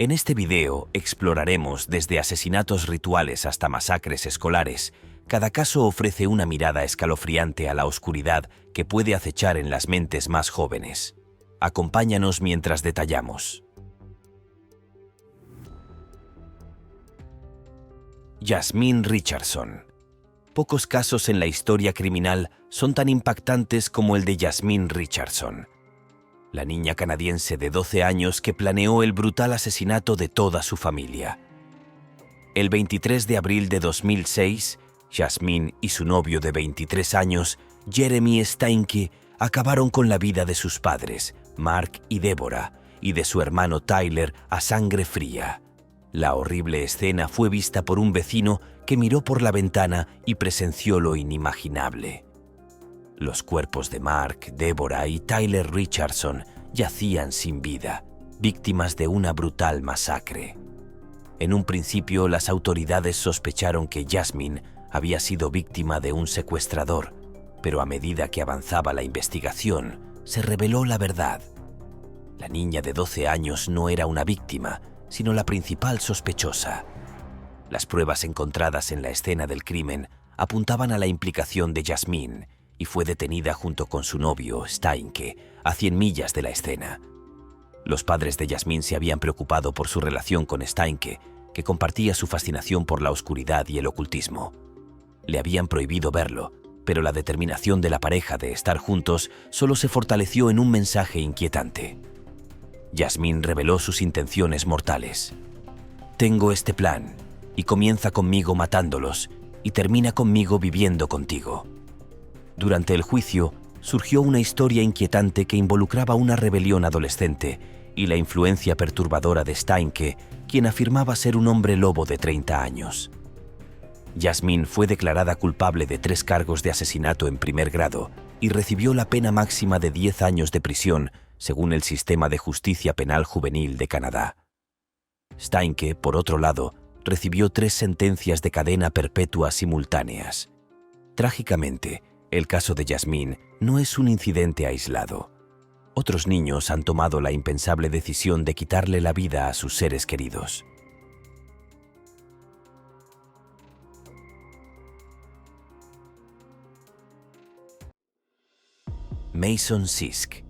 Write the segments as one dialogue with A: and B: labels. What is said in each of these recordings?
A: En este video exploraremos desde asesinatos rituales hasta masacres escolares. Cada caso ofrece una mirada escalofriante a la oscuridad que puede acechar en las mentes más jóvenes. Acompáñanos mientras detallamos. Jasmine Richardson. Pocos casos en la historia criminal son tan impactantes como el de Jasmine Richardson, la niña canadiense de 12 años que planeó el brutal asesinato de toda su familia. El 23 de abril de 2006, Jasmine y su novio de 23 años, Jeremy Steinke, acabaron con la vida de sus padres, Mark y Deborah, y de su hermano Tyler a sangre fría. La horrible escena fue vista por un vecino que miró por la ventana y presenció lo inimaginable. Los cuerpos de Mark, Deborah y Tyler Richardson yacían sin vida, víctimas de una brutal masacre. En un principio, las autoridades sospecharon que Jasmine había sido víctima de un secuestrador, pero a medida que avanzaba la investigación, se reveló la verdad. La niña de 12 años no era una víctima, sino la principal sospechosa. Las pruebas encontradas en la escena del crimen apuntaban a la implicación de Jasmine y fue detenida junto con su novio, Steinke, a 100 millas de la escena. Los padres de Jasmine se habían preocupado por su relación con Steinke, que compartía su fascinación por la oscuridad y el ocultismo. Le habían prohibido verlo, pero la determinación de la pareja de estar juntos solo se fortaleció en un mensaje inquietante. Jasmine reveló sus intenciones mortales. «Tengo este plan, y comienza conmigo matándolos, y termina conmigo viviendo contigo». Durante el juicio, surgió una historia inquietante que involucraba una rebelión adolescente y la influencia perturbadora de Steinke, quien afirmaba ser un hombre lobo de 30 años. Jasmine fue declarada culpable de 3 cargos de asesinato en primer grado y recibió la pena máxima de 10 años de prisión, según el Sistema de Justicia Penal Juvenil de Canadá. Steinke, por otro lado, recibió 3 sentencias de cadena perpetua simultáneas. Trágicamente, el caso de Jasmine no es un incidente aislado. Otros niños han tomado la impensable decisión de quitarle la vida a sus seres queridos. Mason Sisk.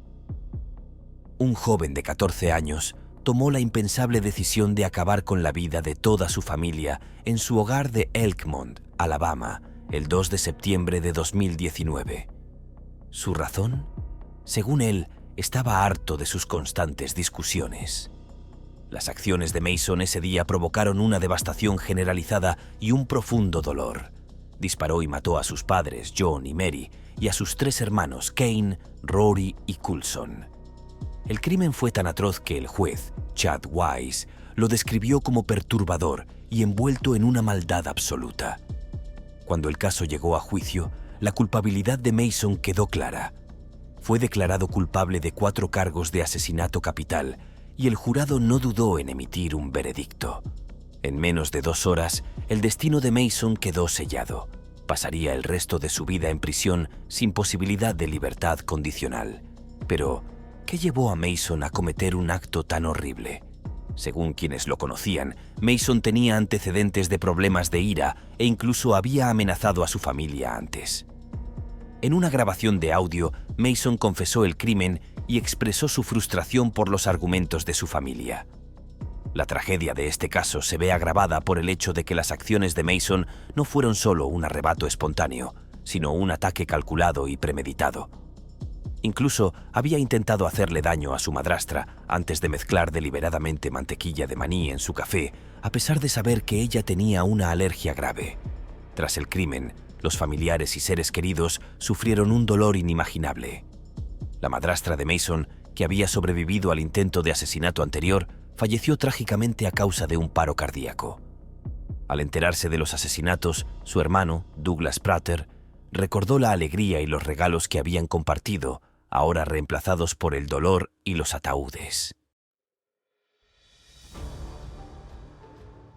A: Un joven de 14 años tomó la impensable decisión de acabar con la vida de toda su familia en su hogar de Elkmont, Alabama, el 2 de septiembre de 2019. ¿Su razón? Según él, estaba harto de sus constantes discusiones. Las acciones de Mason ese día provocaron una devastación generalizada y un profundo dolor. Disparó y mató a sus padres, John y Mary, y a sus 3 hermanos, Kane, Rory y Coulson. El crimen fue tan atroz que el juez, Chad Wise, lo describió como perturbador y envuelto en una maldad absoluta. Cuando el caso llegó a juicio, la culpabilidad de Mason quedó clara. Fue declarado culpable de 4 cargos de asesinato capital y el jurado no dudó en emitir un veredicto. En menos de 2 horas, el destino de Mason quedó sellado. Pasaría el resto de su vida en prisión sin posibilidad de libertad condicional. Pero, ¿qué llevó a Mason a cometer un acto tan horrible? Según quienes lo conocían, Mason tenía antecedentes de problemas de ira e incluso había amenazado a su familia antes. En una grabación de audio, Mason confesó el crimen y expresó su frustración por los argumentos de su familia. La tragedia de este caso se ve agravada por el hecho de que las acciones de Mason no fueron solo un arrebato espontáneo, sino un ataque calculado y premeditado. Incluso había intentado hacerle daño a su madrastra antes de mezclar deliberadamente mantequilla de maní en su café, a pesar de saber que ella tenía una alergia grave. Tras el crimen, los familiares y seres queridos sufrieron un dolor inimaginable. La madrastra de Mason, que había sobrevivido al intento de asesinato anterior, falleció trágicamente a causa de un paro cardíaco. Al enterarse de los asesinatos, su hermano, Douglas Prater, recordó la alegría y los regalos que habían compartido, ahora reemplazados por el dolor y los ataúdes.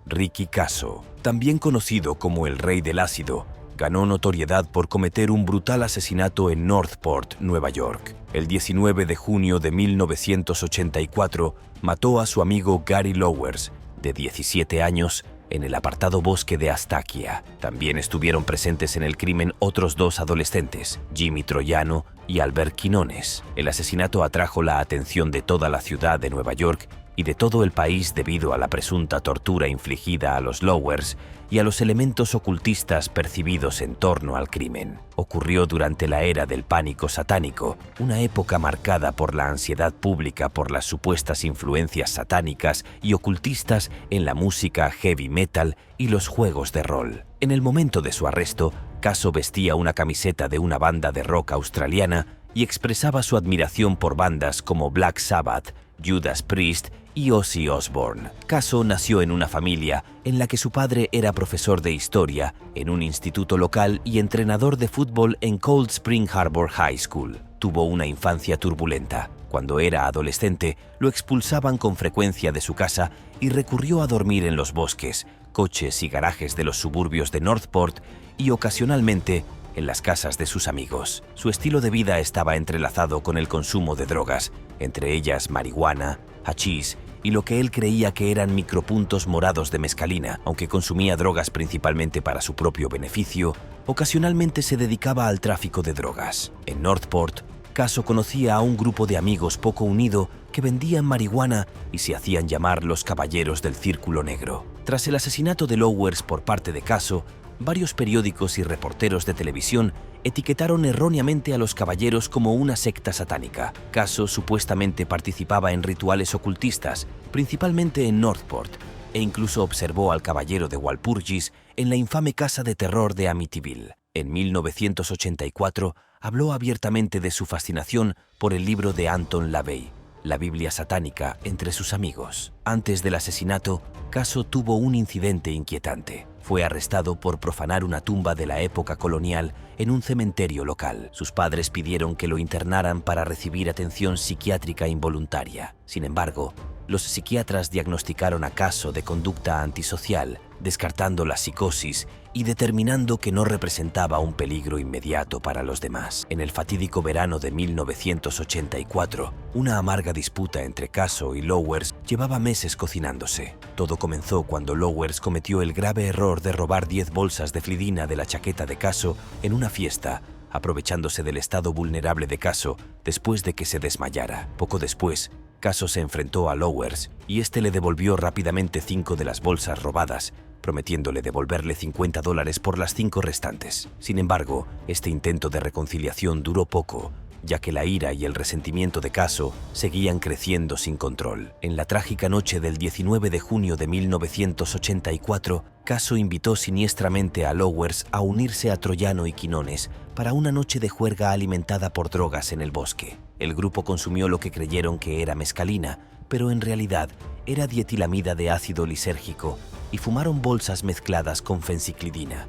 A: Ricky Kasso, también conocido como el Rey del Ácido, Ganó notoriedad por cometer un brutal asesinato en Northport, Nueva York. El 19 de junio de 1984 mató a su amigo Gary Lowers, de 17 años, en el apartado bosque de Astakia. También estuvieron presentes en el crimen otros dos adolescentes, Jimmy Troiano y Albert Quinones. El asesinato atrajo la atención de toda la ciudad de Nueva York y de todo el país debido a la presunta tortura infligida a los Lowers y a los elementos ocultistas percibidos en torno al crimen. Ocurrió durante la era del pánico satánico, una época marcada por la ansiedad pública por las supuestas influencias satánicas y ocultistas en la música heavy metal y los juegos de rol. En el momento de su arresto, Caso vestía una camiseta de una banda de rock australiana y expresaba su admiración por bandas como Black Sabbath, Judas Priest y Ozzy Osbourne. Caso nació en una familia en la que su padre era profesor de historia en un instituto local y entrenador de fútbol en Cold Spring Harbor High School. Tuvo una infancia turbulenta. Cuando era adolescente, lo expulsaban con frecuencia de su casa y recurrió a dormir en los bosques, coches y garajes de los suburbios de Northport y ocasionalmente en las casas de sus amigos. Su estilo de vida estaba entrelazado con el consumo de drogas, entre ellas marihuana, hachís y lo que él creía que eran micropuntos morados de mescalina. Aunque consumía drogas principalmente para su propio beneficio, ocasionalmente se dedicaba al tráfico de drogas. En Northport, Caso conocía a un grupo de amigos poco unido que vendían marihuana y se hacían llamar los Caballeros del Círculo Negro. Tras el asesinato de Lowers por parte de Caso, varios periódicos y reporteros de televisión etiquetaron erróneamente a los caballeros como una secta satánica. Caso supuestamente participaba en rituales ocultistas, principalmente en Northport, e incluso observó al caballero de Walpurgis en la infame casa de terror de Amityville. En 1984 habló abiertamente de su fascinación por el libro de Anton LaVey, la Biblia satánica, entre sus amigos. Antes del asesinato, Caso tuvo un incidente inquietante. Fue arrestado por profanar una tumba de la época colonial en un cementerio local. Sus padres pidieron que lo internaran para recibir atención psiquiátrica involuntaria. Sin embargo, los psiquiatras diagnosticaron a Caso de conducta antisocial, descartando la psicosis y determinando que no representaba un peligro inmediato para los demás. En el fatídico verano de 1984, una amarga disputa entre Caso y Lowers llevaba meses cocinándose. Todo comenzó cuando Lowers cometió el grave error de robar 10 bolsas de flidina de la chaqueta de Caso en una fiesta, aprovechándose del estado vulnerable de Caso después de que se desmayara. Poco después, Caso se enfrentó a Lowers y este le devolvió rápidamente 5 de las bolsas robadas, prometiéndole devolverle $50 por las 5 restantes. Sin embargo, este intento de reconciliación duró poco, ya que la ira y el resentimiento de Caso seguían creciendo sin control. En la trágica noche del 19 de junio de 1984, Caso invitó siniestramente a Lowers a unirse a Troiano y Quinones para una noche de juerga alimentada por drogas en el bosque. El grupo consumió lo que creyeron que era mescalina, pero en realidad era dietilamida de ácido lisérgico, y fumaron bolsas mezcladas con fenciclidina.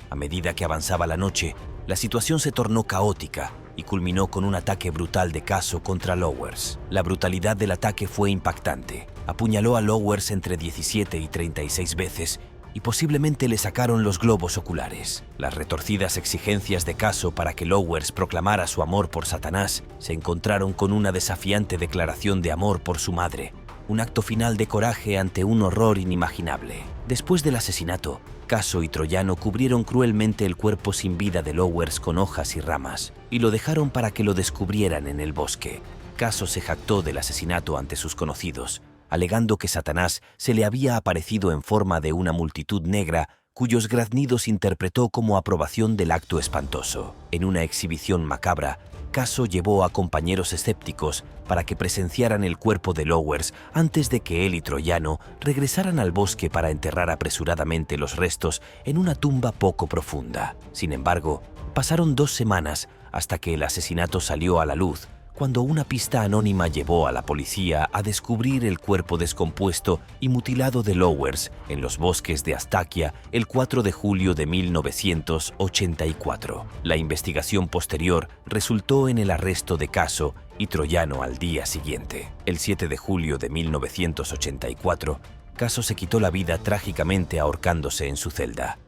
A: A medida que avanzaba la noche, la situación se tornó caótica y culminó con un ataque brutal de Caso contra Lowers. La brutalidad del ataque fue impactante. Apuñaló a Lowers entre 17 y 36 veces y posiblemente le sacaron los globos oculares. Las retorcidas exigencias de Caso para que Lowers proclamara su amor por Satanás se encontraron con una desafiante declaración de amor por su madre, un acto final de coraje ante un horror inimaginable. Después del asesinato, Caso y Troiano cubrieron cruelmente el cuerpo sin vida de Lowers con hojas y ramas y lo dejaron para que lo descubrieran en el bosque. Caso se jactó del asesinato ante sus conocidos, alegando que Satanás se le había aparecido en forma de una multitud negra cuyos graznidos interpretó como aprobación del acto espantoso. En una exhibición macabra, Caso llevó a compañeros escépticos para que presenciaran el cuerpo de Lowers antes de que él y Troiano regresaran al bosque para enterrar apresuradamente los restos en una tumba poco profunda. Sin embargo, pasaron 2 semanas hasta que el asesinato salió a la luz, cuando una pista anónima llevó a la policía a descubrir el cuerpo descompuesto y mutilado de Lowers en los bosques de Astakia el 4 de julio de 1984. La investigación posterior resultó en el arresto de Caso y Troiano al día siguiente. El 7 de julio de 1984, Caso se quitó la vida trágicamente ahorcándose en su celda.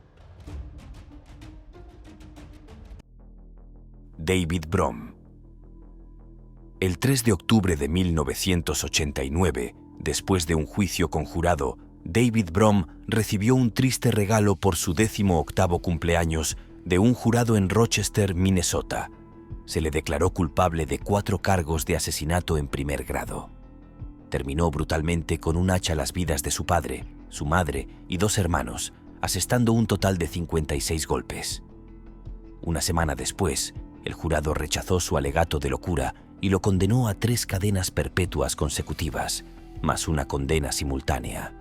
A: David Brom. El 3 de octubre de 1989, después de un juicio conjurado, David Brom recibió un triste regalo por su 18º cumpleaños de un jurado en Rochester, Minnesota. Se le declaró culpable de 4 cargos de asesinato en primer grado. Terminó brutalmente con un hacha las vidas de su padre, su madre y 2 hermanos, asestando un total de 56 golpes. Una semana después, el jurado rechazó su alegato de locura y lo condenó a 3 cadenas perpetuas consecutivas, más una condena simultánea.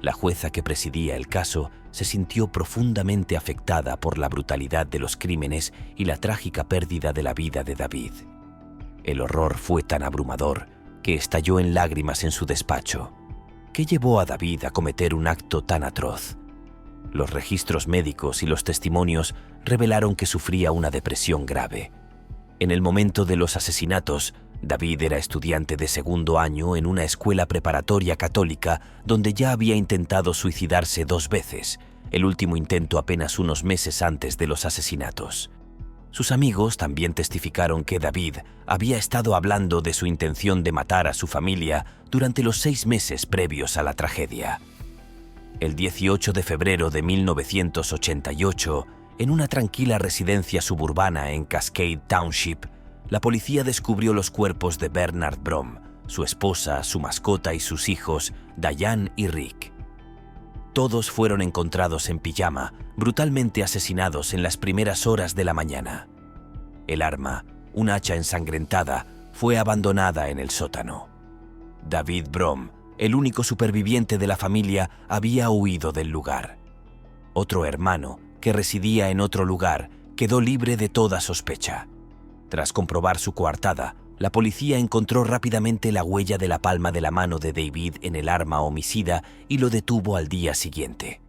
A: La jueza que presidía el caso se sintió profundamente afectada por la brutalidad de los crímenes y la trágica pérdida de la vida de David. El horror fue tan abrumador que estalló en lágrimas en su despacho. ¿Qué llevó a David a cometer un acto tan atroz? Los registros médicos y los testimonios revelaron que sufría una depresión grave. En el momento de los asesinatos, David era estudiante de 2º año en una escuela preparatoria católica donde ya había intentado suicidarse 2 veces, el último intento apenas unos meses antes de los asesinatos. Sus amigos también testificaron que David había estado hablando de su intención de matar a su familia durante los 6 meses previos a la tragedia. El 18 de febrero de 1988, en una tranquila residencia suburbana en Cascade Township, la policía descubrió los cuerpos de Bernard Brom, su esposa, su mascota y sus hijos, Diane y Rick. Todos fueron encontrados en pijama, brutalmente asesinados en las primeras horas de la mañana. El arma, un hacha ensangrentada, fue abandonada en el sótano. David Brom, el único superviviente de la familia, había huido del lugar. Otro hermano, que residía en otro lugar, quedó libre de toda sospecha. Tras comprobar su coartada, la policía encontró rápidamente la huella de la palma de la mano de David en el arma homicida y lo detuvo al día siguiente.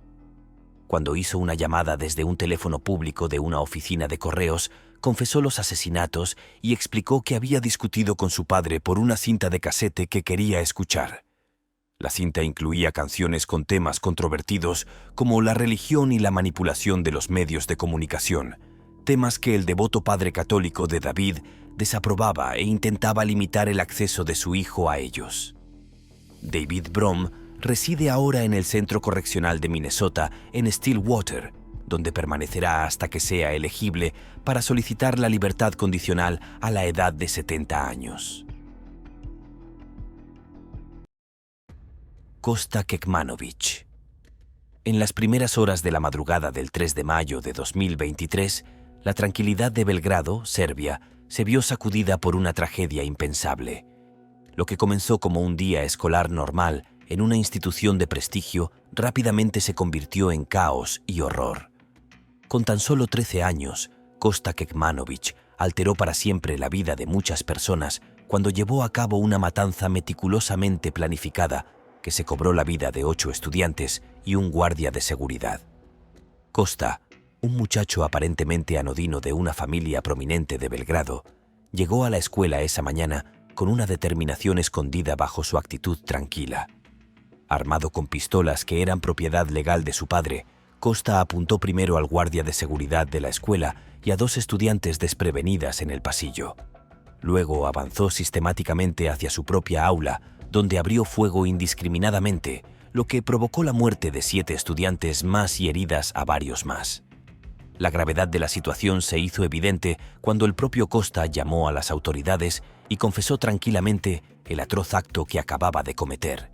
A: Cuando hizo una llamada desde un teléfono público de una oficina de correos, confesó los asesinatos y explicó que había discutido con su padre por una cinta de casete que quería escuchar. La cinta incluía canciones con temas controvertidos como la religión y la manipulación de los medios de comunicación, temas que el devoto padre católico de David desaprobaba e intentaba limitar el acceso de su hijo a ellos. David Brom reside ahora en el Centro Correccional de Minnesota en Stillwater, donde permanecerá hasta que sea elegible para solicitar la libertad condicional a la edad de 70 años. Kosta Kekmanović. En las primeras horas de la madrugada del 3 de mayo de 2023, la tranquilidad de Belgrado, Serbia, se vio sacudida por una tragedia impensable. Lo que comenzó como un día escolar normal en una institución de prestigio rápidamente se convirtió en caos y horror. Con tan solo 13 años, Kosta Kekmanović alteró para siempre la vida de muchas personas cuando llevó a cabo una matanza meticulosamente planificada que se cobró la vida de 8 estudiantes y un guardia de seguridad. Kosta, un muchacho aparentemente anodino de una familia prominente de Belgrado, llegó a la escuela esa mañana con una determinación escondida bajo su actitud tranquila. Armado con pistolas que eran propiedad legal de su padre, Kosta apuntó primero al guardia de seguridad de la escuela y a 2 estudiantes desprevenidas en el pasillo. Luego avanzó sistemáticamente hacia su propia aula, donde abrió fuego indiscriminadamente, lo que provocó la muerte de 7 estudiantes más y heridas a varios más. La gravedad de la situación se hizo evidente cuando el propio Kosta llamó a las autoridades y confesó tranquilamente el atroz acto que acababa de cometer.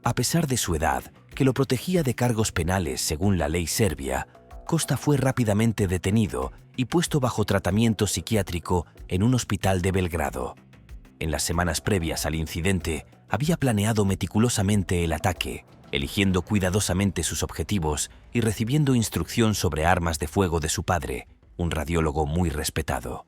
A: A pesar de su edad, que lo protegía de cargos penales según la ley serbia, Kosta fue rápidamente detenido y puesto bajo tratamiento psiquiátrico en un hospital de Belgrado. En las semanas previas al incidente, había planeado meticulosamente el ataque, eligiendo cuidadosamente sus objetivos y recibiendo instrucción sobre armas de fuego de su padre, un radiólogo muy respetado.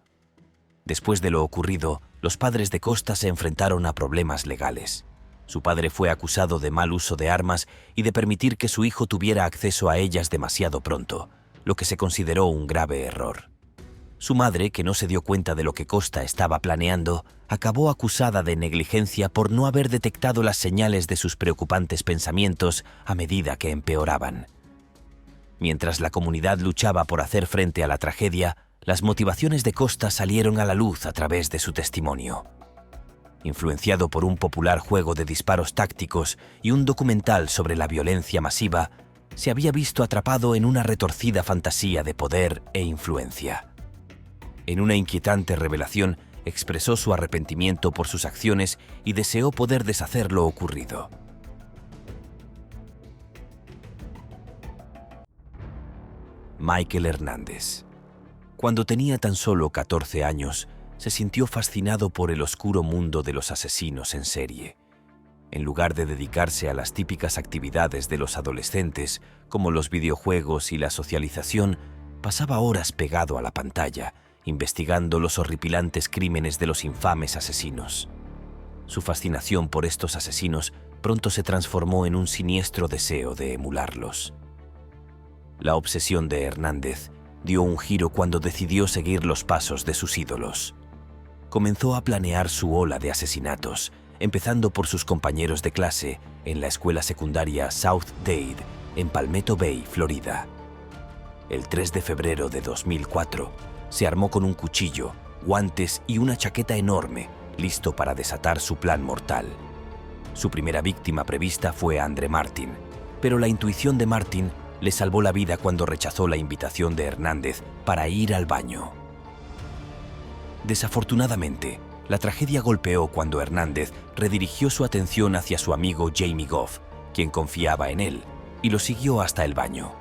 A: Después de lo ocurrido, los padres de Kosta se enfrentaron a problemas legales. Su padre fue acusado de mal uso de armas y de permitir que su hijo tuviera acceso a ellas demasiado pronto, lo que se consideró un grave error. Su madre, que no se dio cuenta de lo que Kosta estaba planeando, acabó acusada de negligencia por no haber detectado las señales de sus preocupantes pensamientos a medida que empeoraban. Mientras la comunidad luchaba por hacer frente a la tragedia, las motivaciones de Costa salieron a la luz a través de su testimonio. Influenciado por un popular juego de disparos tácticos y un documental sobre la violencia masiva, se había visto atrapado en una retorcida fantasía de poder e influencia. En una inquietante revelación, expresó su arrepentimiento por sus acciones y deseó poder deshacer lo ocurrido. Michael Hernández. Cuando tenía tan solo 14 años, se sintió fascinado por el oscuro mundo de los asesinos en serie. En lugar de dedicarse a las típicas actividades de los adolescentes, como los videojuegos y la socialización, pasaba horas pegado a la pantalla, investigando los horripilantes crímenes de los infames asesinos. Su fascinación por estos asesinos pronto se transformó en un siniestro deseo de emularlos. La obsesión de Hernández dio un giro cuando decidió seguir los pasos de sus ídolos. Comenzó a planear su ola de asesinatos, empezando por sus compañeros de clase en la escuela secundaria South Dade, en Palmetto Bay, Florida. El 3 de febrero de 2004, se armó con un cuchillo, guantes y una chaqueta enorme, listo para desatar su plan mortal. Su primera víctima prevista fue Andre Martin, pero la intuición de Martin le salvó la vida cuando rechazó la invitación de Hernández para ir al baño. Desafortunadamente, la tragedia golpeó cuando Hernández redirigió su atención hacia su amigo Jamie Goff, quien confiaba en él, y lo siguió hasta el baño.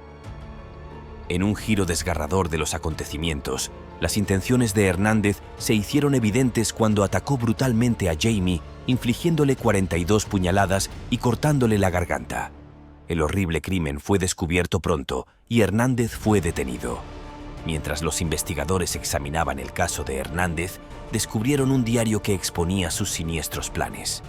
A: En un giro desgarrador de los acontecimientos, las intenciones de Hernández se hicieron evidentes cuando atacó brutalmente a Jamie, infligiéndole 42 puñaladas y cortándole la garganta. El horrible crimen fue descubierto pronto y Hernández fue detenido. Mientras los investigadores examinaban el caso de Hernández, descubrieron un diario que exponía sus siniestros planes.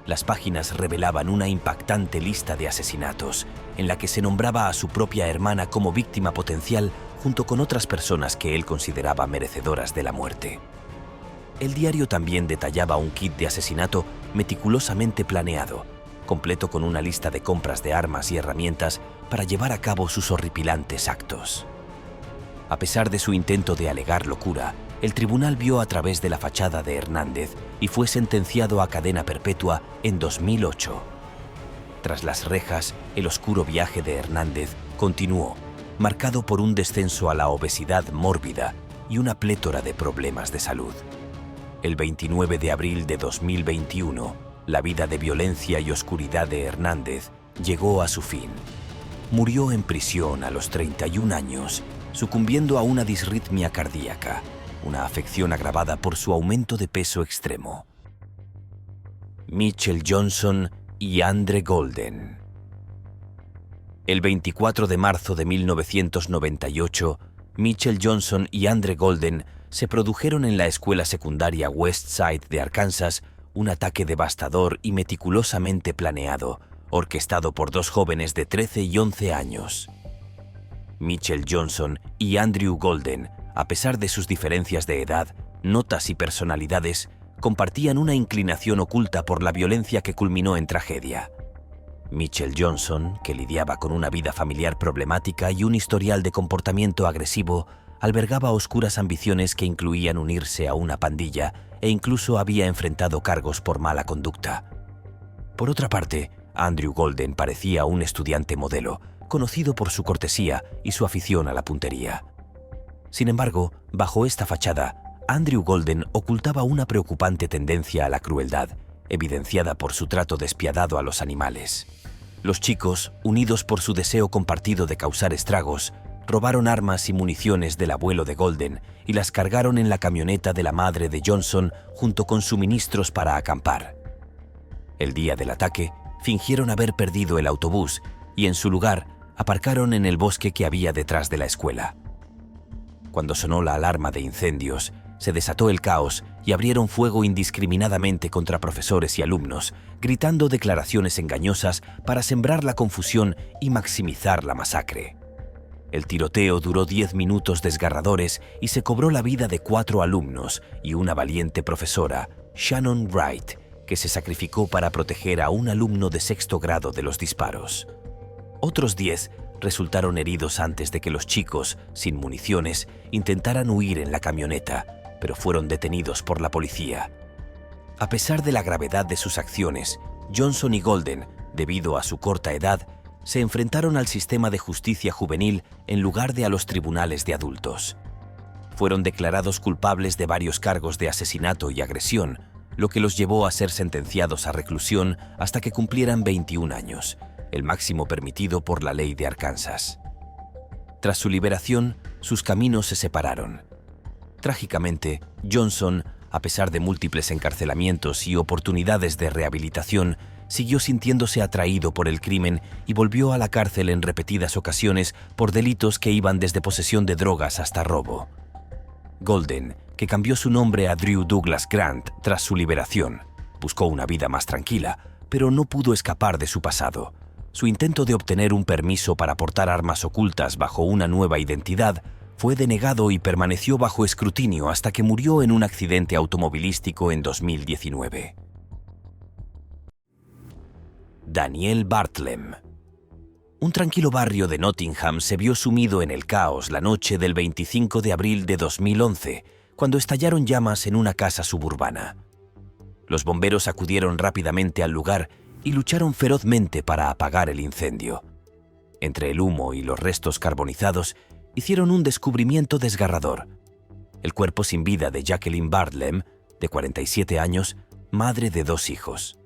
A: Las páginas revelaban una impactante lista de asesinatos, en la que se nombraba a su propia hermana como víctima potencial junto con otras personas que él consideraba merecedoras de la muerte. El diario también detallaba un kit de asesinato meticulosamente planeado, completo con una lista de compras de armas y herramientas para llevar a cabo sus horripilantes actos. A pesar de su intento de alegar locura, el tribunal vio a través de la fachada de Hernández y fue sentenciado a cadena perpetua en 2008. Tras las rejas, el oscuro viaje de Hernández continuó, marcado por un descenso a la obesidad mórbida y una plétora de problemas de salud. El 29 de abril de 2021, la vida de violencia y oscuridad de Hernández llegó a su fin. Murió en prisión a los 31 años, sucumbiendo a una disritmia cardíaca, una afección agravada por su aumento de peso extremo. Mitchell Johnson y Andre Golden. El 24 de marzo de 1998, Mitchell Johnson y Andre Golden se produjeron en la escuela secundaria Westside de Arkansas un ataque devastador y meticulosamente planeado, orquestado por dos jóvenes de 13 y 11 años. Mitchell Johnson y Andrew Golden, a pesar de sus diferencias de edad, notas y personalidades, compartían una inclinación oculta por la violencia que culminó en tragedia. Mitchell Johnson, que lidiaba con una vida familiar problemática y un historial de comportamiento agresivo, albergaba oscuras ambiciones que incluían unirse a una pandilla e incluso había enfrentado cargos por mala conducta. Por otra parte, Andrew Golden parecía un estudiante modelo, conocido por su cortesía y su afición a la puntería. Sin embargo, bajo esta fachada, Andrew Golden ocultaba una preocupante tendencia a la crueldad, evidenciada por su trato despiadado a los animales. Los chicos, unidos por su deseo compartido de causar estragos, robaron armas y municiones del abuelo de Golden y las cargaron en la camioneta de la madre de Johnson junto con suministros para acampar. El día del ataque, fingieron haber perdido el autobús y en su lugar aparcaron en el bosque que había detrás de la escuela. Cuando sonó la alarma de incendios, se desató el caos y abrieron fuego indiscriminadamente contra profesores y alumnos, gritando declaraciones engañosas para sembrar la confusión y maximizar la masacre. El tiroteo duró 10 minutos desgarradores y se cobró la vida de 4 alumnos y una valiente profesora, Shannon Wright, que se sacrificó para proteger a un alumno de 6º grado de los disparos. Otros 10 resultaron heridos antes de que los chicos, sin municiones, intentaran huir en la camioneta, pero fueron detenidos por la policía. A pesar de la gravedad de sus acciones, Johnson y Golden, debido a su corta edad, se enfrentaron al sistema de justicia juvenil en lugar de a los tribunales de adultos. Fueron declarados culpables de varios cargos de asesinato y agresión, lo que los llevó a ser sentenciados a reclusión hasta que cumplieran 21 años, el máximo permitido por la ley de Arkansas. Tras su liberación, sus caminos se separaron. Trágicamente, Johnson, a pesar de múltiples encarcelamientos y oportunidades de rehabilitación, siguió sintiéndose atraído por el crimen y volvió a la cárcel en repetidas ocasiones por delitos que iban desde posesión de drogas hasta robo. Golden, que cambió su nombre a Drew Douglas Grant tras su liberación, buscó una vida más tranquila, pero no pudo escapar de su pasado. Su intento de obtener un permiso para portar armas ocultas bajo una nueva identidad fue denegado y permaneció bajo escrutinio hasta que murió en un accidente automovilístico en 2019. Daniel Bartlem. Un tranquilo barrio de Nottingham se vio sumido en el caos la noche del 25 de abril de 2011, cuando estallaron llamas en una casa suburbana. Los bomberos acudieron rápidamente al lugar y lucharon ferozmente para apagar el incendio. Entre el humo y los restos carbonizados, hicieron un descubrimiento desgarrador: el cuerpo sin vida de Jacqueline Bartlem, de 47 años, madre de 2 hijos.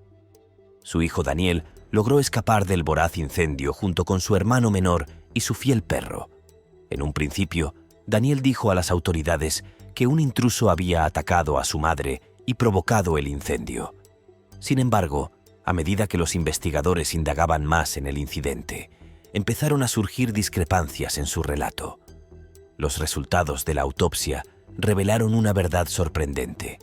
A: Su hijo Daniel logró escapar del voraz incendio junto con su hermano menor y su fiel perro. En un principio, Daniel dijo a las autoridades que un intruso había atacado a su madre y provocado el incendio. Sin embargo, a medida que los investigadores indagaban más en el incidente, empezaron a surgir discrepancias en su relato. Los resultados de la autopsia revelaron una verdad sorprendente,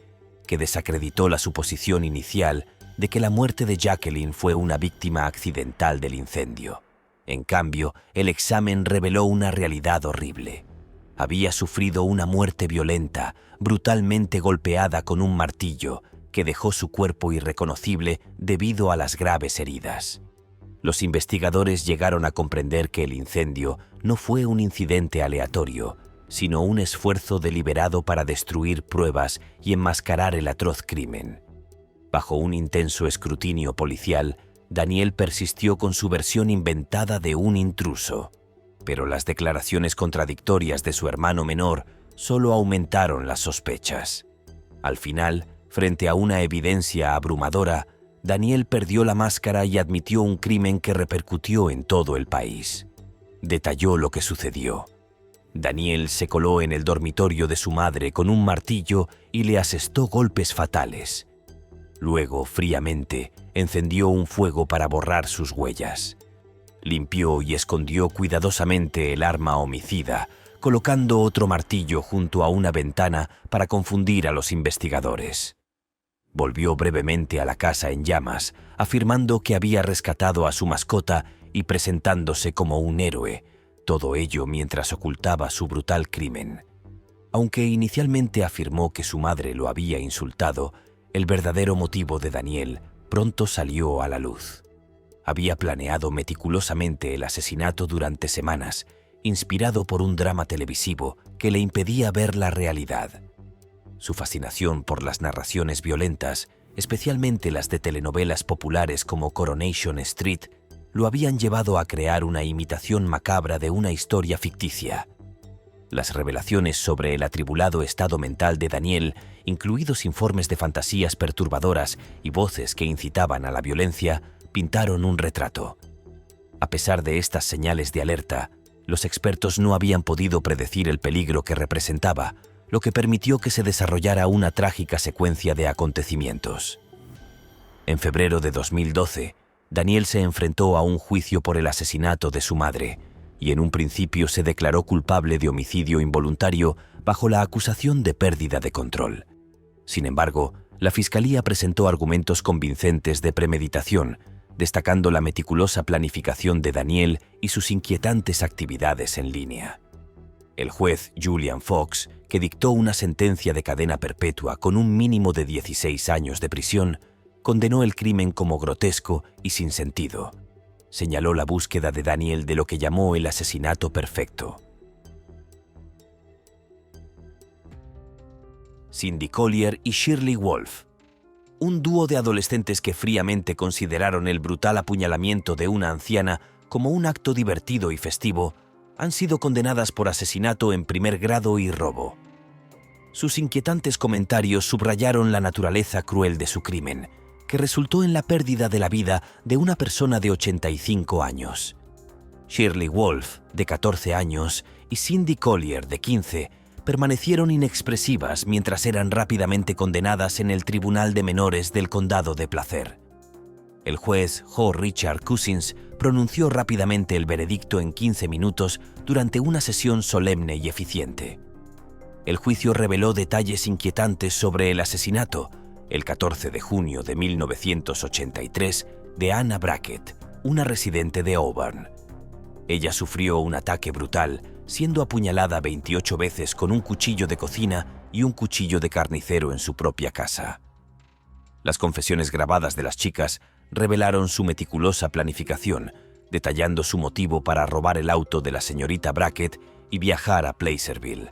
A: que desacreditó la suposición inicial de que la muerte de Jacqueline fue una víctima accidental del incendio. En cambio, el examen reveló una realidad horrible. Había sufrido una muerte violenta, brutalmente golpeada con un martillo, que dejó su cuerpo irreconocible debido a las graves heridas. Los investigadores llegaron a comprender que el incendio no fue un incidente aleatorio, sino un esfuerzo deliberado para destruir pruebas y enmascarar el atroz crimen. Bajo un intenso escrutinio policial, Daniel persistió con su versión inventada de un intruso, pero las declaraciones contradictorias de su hermano menor solo aumentaron las sospechas. Al final, frente a una evidencia abrumadora, Daniel perdió la máscara y admitió un crimen que repercutió en todo el país. Detalló lo que sucedió. Daniel se coló en el dormitorio de su madre con un martillo y le asestó golpes fatales. Luego, fríamente, encendió un fuego para borrar sus huellas. Limpió y escondió cuidadosamente el arma homicida, colocando otro martillo junto a una ventana para confundir a los investigadores. Volvió brevemente a la casa en llamas, afirmando que había rescatado a su mascota y presentándose como un héroe, todo ello mientras ocultaba su brutal crimen. Aunque inicialmente afirmó que su madre lo había insultado, el verdadero motivo de Daniel pronto salió a la luz. Había planeado meticulosamente el asesinato durante semanas, inspirado por un drama televisivo que le impedía ver la realidad. Su fascinación por las narraciones violentas, especialmente las de telenovelas populares como Coronation Street, lo habían llevado a crear una imitación macabra de una historia ficticia. Las revelaciones sobre el atribulado estado mental de Daniel, incluidos informes de fantasías perturbadoras y voces que incitaban a la violencia, pintaron un retrato. A pesar de estas señales de alerta, los expertos no habían podido predecir el peligro que representaba, lo que permitió que se desarrollara una trágica secuencia de acontecimientos. En febrero de 2012, Daniel se enfrentó a un juicio por el asesinato de su madre, y en un principio se declaró culpable de homicidio involuntario bajo la acusación de pérdida de control. Sin embargo, la Fiscalía presentó argumentos convincentes de premeditación, destacando la meticulosa planificación de Daniel y sus inquietantes actividades en línea. El juez Julian Fox, que dictó una sentencia de cadena perpetua con un mínimo de 16 años de prisión, condenó el crimen como grotesco y sin sentido. señaló la búsqueda de Daniel de lo que llamó el asesinato perfecto. Cindy Collier y Shirley Wolf, un dúo de adolescentes que fríamente consideraron el brutal apuñalamiento de una anciana como un acto divertido y festivo, han sido condenadas por asesinato en primer grado y robo. Sus inquietantes comentarios subrayaron la naturaleza cruel de su crimen, que resultó en la pérdida de la vida de una persona de 85 años. Shirley Wolf, de 14 años, y Cindy Collier, de 15, permanecieron inexpresivas mientras eran rápidamente condenadas en el Tribunal de Menores del Condado de Placer. El juez Jo Richard Cousins pronunció rápidamente el veredicto en 15 minutos durante una sesión solemne y eficiente. El juicio reveló detalles inquietantes sobre el asesinato, el 14 de junio de 1983, de Anna Brackett, una residente de Auburn. Ella sufrió un ataque brutal, siendo apuñalada 28 veces con un cuchillo de cocina y un cuchillo de carnicero en su propia casa. Las confesiones grabadas de las chicas revelaron su meticulosa planificación, detallando su motivo para robar el auto de la señorita Brackett y viajar a Placerville.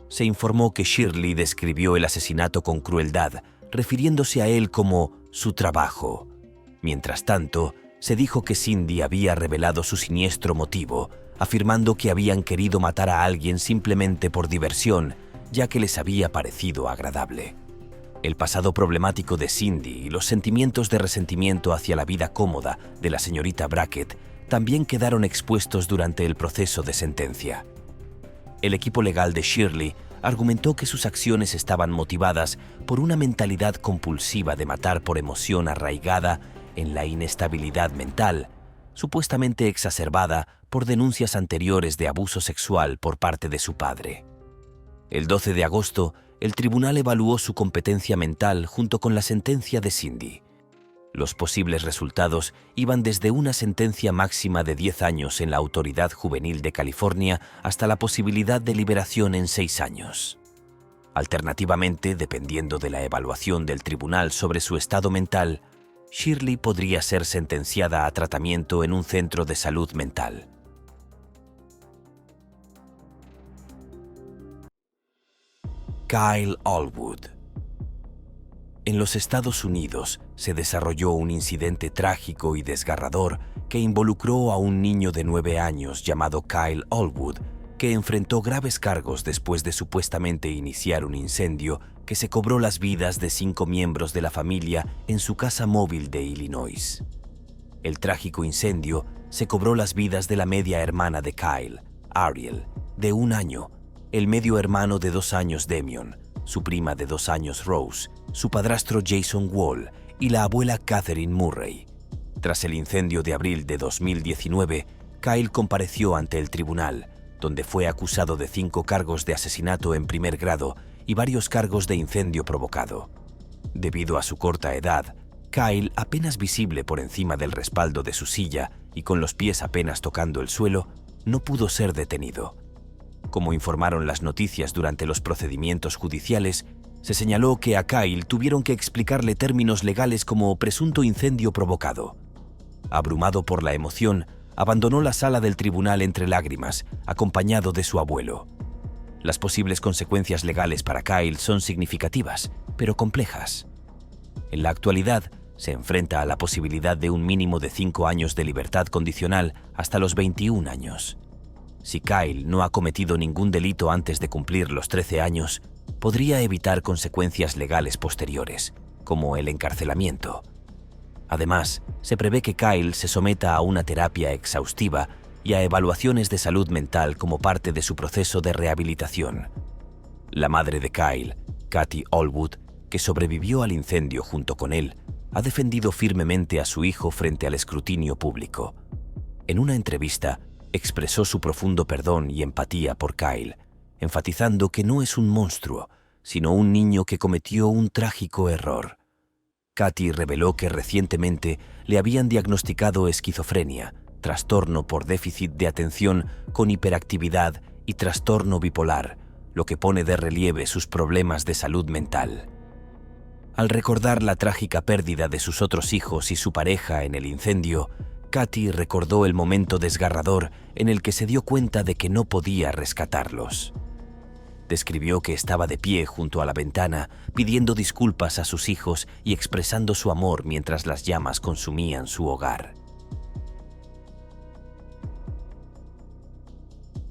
A: Se informó que Shirley describió el asesinato con crueldad, refiriéndose a él como su trabajo. Mientras tanto, se dijo que Cindy había revelado su siniestro motivo, afirmando que habían querido matar a alguien simplemente por diversión, ya que les había parecido agradable. El pasado problemático de Cindy y los sentimientos de resentimiento hacia la vida cómoda de la señorita Brackett también quedaron expuestos durante el proceso de sentencia. El equipo legal de Shirley argumentó que sus acciones estaban motivadas por una mentalidad compulsiva de matar por emoción arraigada en la inestabilidad mental, supuestamente exacerbada por denuncias anteriores de abuso sexual por parte de su padre. El 12 de agosto, el tribunal evaluó su competencia mental junto con la sentencia de Cindy. Los posibles resultados iban desde una sentencia máxima de 10 años en la Autoridad Juvenil de California hasta la posibilidad de liberación en 6 años. Alternativamente, dependiendo de la evaluación del tribunal sobre su estado mental, Shirley podría ser sentenciada a tratamiento en un centro de salud mental. Kyle Allwood. En los Estados Unidos se desarrolló un incidente trágico y desgarrador que involucró a un niño de 9 años llamado Kyle Allwood, que enfrentó graves cargos después de supuestamente iniciar un incendio que se cobró las vidas de 5 miembros de la familia en su casa móvil de Illinois. El trágico incendio se cobró las vidas de la media hermana de Kyle, Ariel, de 1 año, el medio hermano de 2 años Demion, su prima de 2 años Rose, su padrastro Jason Wall y la abuela Catherine Murray. Tras el incendio de abril de 2019, Kyle compareció ante el tribunal, donde fue acusado de 5 cargos de asesinato en primer grado y varios cargos de incendio provocado. Debido a su corta edad, Kyle, apenas visible por encima del respaldo de su silla y con los pies apenas tocando el suelo, no pudo ser detenido. Como informaron las noticias durante los procedimientos judiciales, se señaló que a Kyle tuvieron que explicarle términos legales como presunto incendio provocado. Abrumado por la emoción, abandonó la sala del tribunal entre lágrimas, acompañado de su abuelo. Las posibles consecuencias legales para Kyle son significativas, pero complejas. En la actualidad, se enfrenta a la posibilidad de un mínimo de 5 años de libertad condicional hasta los 21 años. Si Kyle no ha cometido ningún delito antes de cumplir los 13 años, podría evitar consecuencias legales posteriores, como el encarcelamiento. Además, se prevé que Kyle se someta a una terapia exhaustiva y a evaluaciones de salud mental como parte de su proceso de rehabilitación. La madre de Kyle, Kathy Allwood, que sobrevivió al incendio junto con él, ha defendido firmemente a su hijo frente al escrutinio público. En una entrevista, expresó su profundo perdón y empatía por Kyle, enfatizando que no es un monstruo, sino un niño que cometió un trágico error. Kathy reveló que recientemente le habían diagnosticado esquizofrenia, trastorno por déficit de atención con hiperactividad y trastorno bipolar, lo que pone de relieve sus problemas de salud mental. Al recordar la trágica pérdida de sus otros hijos y su pareja en el incendio, Katy recordó el momento desgarrador en el que se dio cuenta de que no podía rescatarlos. Describió que estaba de pie junto a la ventana, pidiendo disculpas a sus hijos y expresando su amor mientras las llamas consumían su hogar.